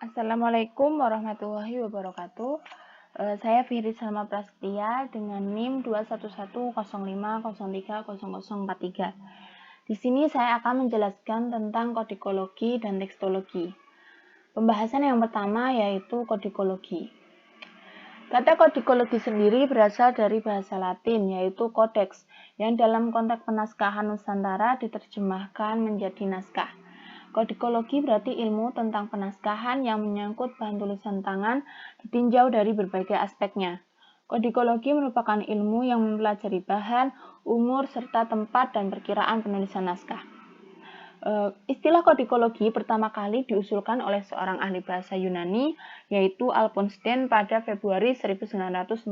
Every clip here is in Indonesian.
Assalamualaikum warahmatullahi wabarakatuh. Saya Fihri Salma Prasetya dengan NIM 21105030043. Di sini saya akan menjelaskan tentang kodikologi dan tekstologi. Pembahasan yang pertama yaitu kodikologi. Kata kodikologi sendiri berasal dari bahasa Latin yaitu codex, yang dalam konteks penaskahan Nusantara diterjemahkan menjadi naskah. Kodikologi berarti ilmu tentang penaskahan yang menyangkut bahan tulisan tangan ditinjau dari berbagai aspeknya. Kodikologi merupakan ilmu yang mempelajari bahan, umur, serta tempat dan perkiraan penulisan naskah. Istilah kodikologi pertama kali diusulkan oleh seorang ahli bahasa Yunani, yaitu Alphonse Dehn pada Februari 1944.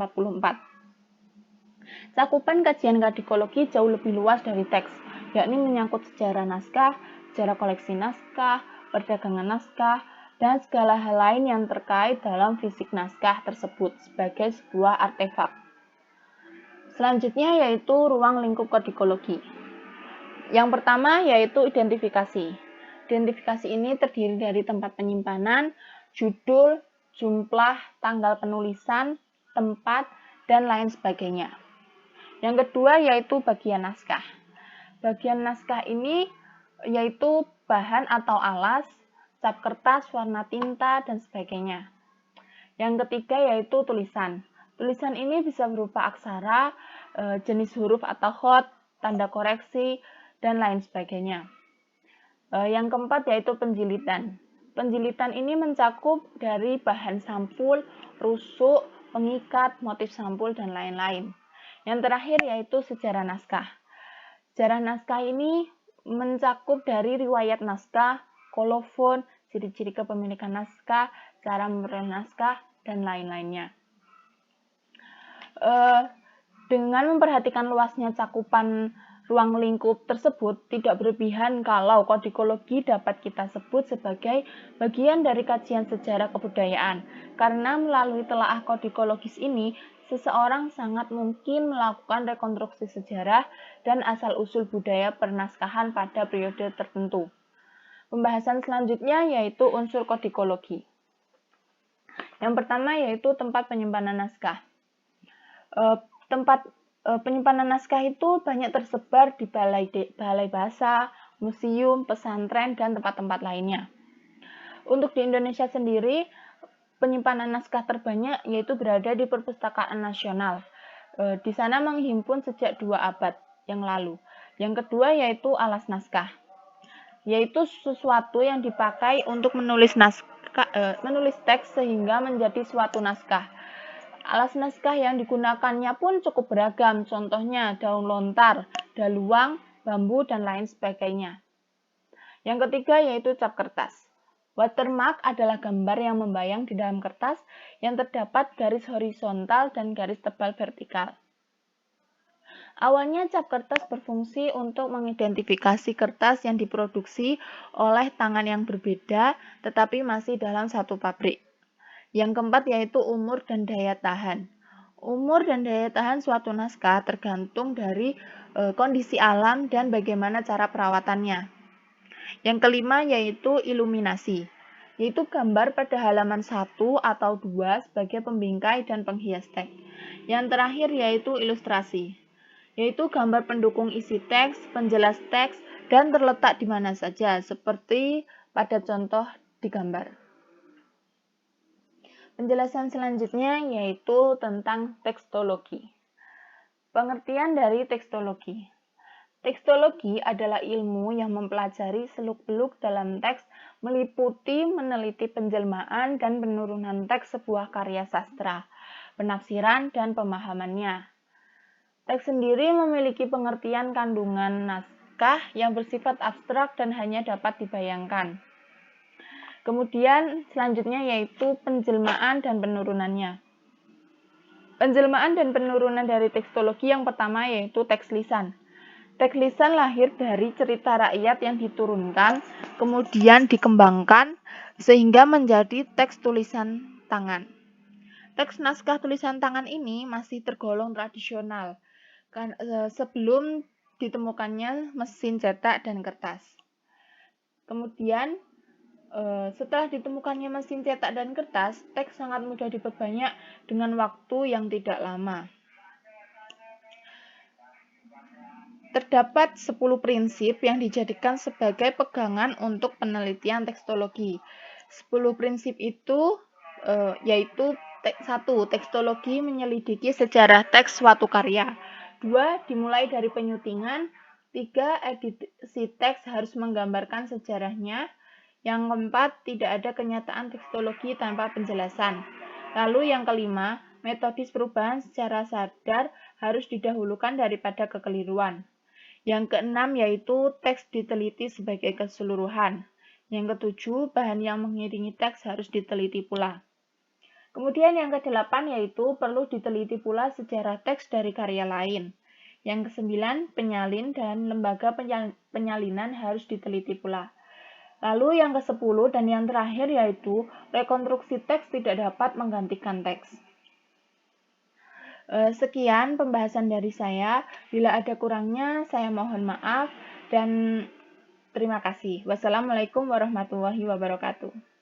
Cakupan kajian kodikologi jauh lebih luas dari teks, yakni menyangkut sejarah naskah, sejarah koleksi naskah, perdagangan naskah, dan segala hal lain yang terkait dalam fisik naskah tersebut sebagai sebuah artefak. Selanjutnya yaitu ruang lingkup kodikologi. Yang pertama yaitu identifikasi. Identifikasi ini terdiri dari tempat penyimpanan, judul, jumlah, tanggal penulisan, tempat, dan lain sebagainya. Yang kedua yaitu bagian naskah. Bagian naskah ini yaitu bahan atau alas, cap kertas, warna tinta, dan sebagainya. Yang ketiga yaitu tulisan. Tulisan ini bisa berupa aksara, jenis huruf atau hot, tanda koreksi, dan lain sebagainya. Yang keempat yaitu penjilitan. Penjilitan ini mencakup dari bahan sampul, rusuk, pengikat, motif sampul, dan lain-lain. Yang terakhir yaitu sejarah naskah. Sejarah naskah ini mencakup dari riwayat naskah, kolofon, ciri-ciri kepemilikan naskah, cara memperoleh naskah, dan lain-lainnya. Dengan memperhatikan luasnya cakupan ruang lingkup tersebut, tidak berlebihan kalau kodikologi dapat kita sebut sebagai bagian dari kajian sejarah kebudayaan. Karena melalui telaah kodikologis ini, seseorang sangat mungkin melakukan rekonstruksi sejarah dan asal-usul budaya pernaskahan pada periode tertentu. Pembahasan selanjutnya yaitu unsur kodikologi. Yang pertama yaitu tempat penyimpanan naskah. Tempat penyimpanan naskah itu banyak tersebar di balai bahasa, museum, pesantren, dan tempat-tempat lainnya. Untuk di Indonesia sendiri, penyimpanan naskah terbanyak yaitu berada di Perpustakaan Nasional. Di sana menghimpun sejak 2 abad yang lalu. Yang kedua yaitu alas naskah, yaitu sesuatu yang dipakai untuk menulis teks sehingga menjadi suatu naskah. Alas naskah yang digunakannya pun cukup beragam, contohnya daun lontar, daluang, bambu, dan lain sebagainya. Yang ketiga yaitu cap kertas. Watermark adalah gambar yang membayang di dalam kertas yang terdapat garis horizontal dan garis tebal vertikal. Awalnya cap kertas berfungsi untuk mengidentifikasi kertas yang diproduksi oleh tangan yang berbeda tetapi masih dalam satu pabrik. Yang keempat yaitu umur dan daya tahan. Umur dan daya tahan suatu naskah tergantung dari kondisi alam dan bagaimana cara perawatannya. Yang kelima yaitu iluminasi, yaitu gambar pada halaman 1 atau 2 sebagai pembingkai dan penghias teks. Yang terakhir yaitu ilustrasi, yaitu gambar pendukung isi teks, penjelas teks, dan terletak di mana saja, seperti pada contoh di gambar. Penjelasan selanjutnya yaitu tentang tekstologi. Pengertian dari tekstologi. Tekstologi adalah ilmu yang mempelajari seluk-beluk dalam teks, meliputi meneliti penjelmaan dan penurunan teks sebuah karya sastra, penafsiran, dan pemahamannya. Teks sendiri memiliki pengertian kandungan naskah yang bersifat abstrak dan hanya dapat dibayangkan. Kemudian selanjutnya yaitu penjelmaan dan penurunannya. Penjelmaan dan penurunan dari tekstologi yang pertama yaitu teks lisan. Teks lisan lahir dari cerita rakyat yang diturunkan, kemudian dikembangkan sehingga menjadi teks tulisan tangan. Teks naskah tulisan tangan ini masih tergolong tradisional sebelum ditemukannya mesin cetak dan kertas. Kemudian Setelah ditemukannya mesin cetak dan kertas, teks sangat mudah diperbanyak dengan waktu yang tidak lama. Terdapat 10 prinsip yang dijadikan sebagai pegangan untuk penelitian tekstologi. 10 prinsip itu yaitu 1. Tekstologi menyelidiki sejarah teks suatu karya. 2. Dimulai dari penyutingan. 3. Edisi teks harus menggambarkan sejarahnya. Yang keempat, tidak ada kenyataan tekstologi tanpa penjelasan. Lalu yang kelima, metodis perubahan secara sadar harus didahulukan daripada kekeliruan. Yang keenam yaitu teks diteliti sebagai keseluruhan. Yang ketujuh, bahan yang mengiringi teks harus diteliti pula. Kemudian yang kedelapan yaitu perlu diteliti pula sejarah teks dari karya lain. Yang kesembilan, penyalin dan lembaga penyalinan harus diteliti pula. Lalu yang ke-10 dan yang terakhir yaitu rekonstruksi teks tidak dapat menggantikan teks. Sekian pembahasan dari saya. Bila ada kurangnya, saya mohon maaf dan terima kasih. Wassalamualaikum warahmatullahi wabarakatuh.